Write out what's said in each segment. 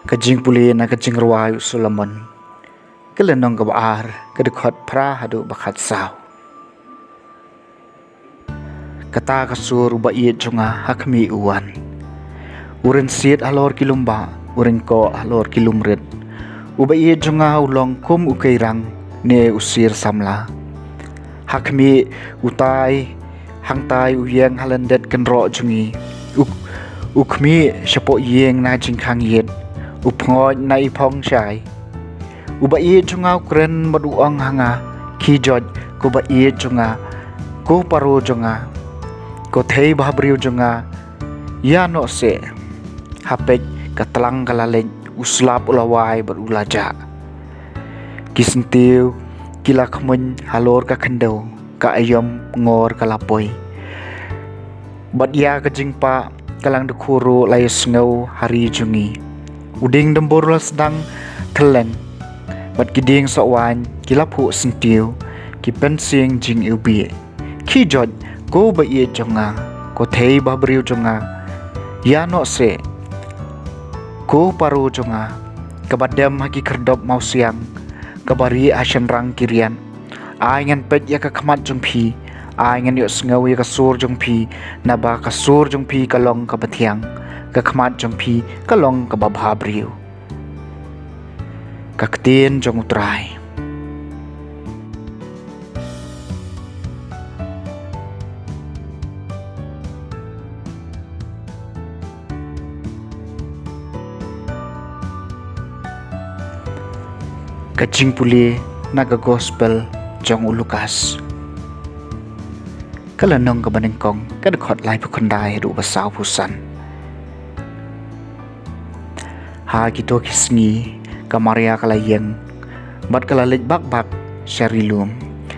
Kajing puli na kajing ruwayu Solomon kelenong kabar kedekot pra hadu bakat saw kata kasur ba iet jonga hakmi uwan uren siet halor kilumba uren ko halor kilumret uba iet jonga ulong kum ukairang ne usir samla hakmi utai hangtai uyeng halandet kenro jongi ukmi syapo yeng na jingkang yet upngoj na ipong syai uba iet jonga ukren maduang hanga kijoj ko ba iet jonga ko paro jonga ko thei bahabriu jonga ya no se hapek katlang kalalej uslap ulawai berulaja kisentiu kila khmen halor ka khendau ka ayom ngor kalapoi badya ka jingpa kalang dekuru layas ngau hari jungi uding dembor sedang teleng bat giding sawan kilap hu sentiu ki pensing jing ubi ki jod ko ba ye jonga ko thei ba briu jonga ya no se ko paru jonga kabadam haki kerdop mau siang kabari asyan rang kirian aingan pet ya ka khamat jong phi aingan yo sngaw ya ka sur jong phi na ba ka sur jong phi kalong ka bathiang ka khamat jong phi kalong ka babha briu kaktin jong utrai kajing puli naga gospel jong Lukas kalanong ka banengkong kadakot lai pukandai ru basaw pusan ha kito kisngi kamaria kalayeng bat kalalej bak syarilum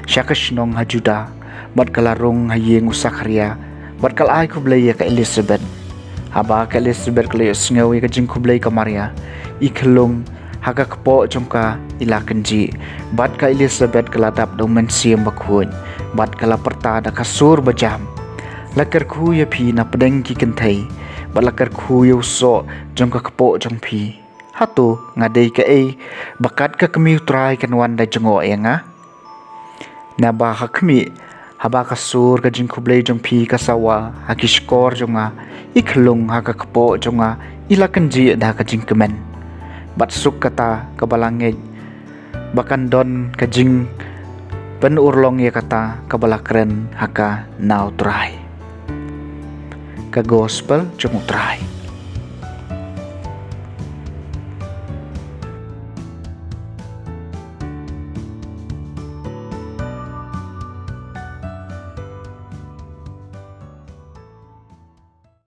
syakashnong hajuda bat kalarung hayeng usakharia bat kalai kublay ka Elizabeth haba ka Elizabeth kalay sngawi ka jing kublay kamaria ikhlung haga kpo jongka ilakanji bat ka Elizabeth kaladap do mensiam bakhun bat kala perta da kasur bajam lakar khu ya phi na pedeng ki kenthai bat lakar khu yo so jongka kpo jongphi hatu ngadei ka bakat ka kemi utrai kan wanda jongo enga na ba hakmi haba kasur ka jingkublei jongphi kasawa hakishkor jonga ikhlung haka kpo jonga ilakanji da ka jingkemen bat suk kata kabalangej bakan don ka jing pen urlong ya kata kabalakren haka nautrai ka gospel jong utrai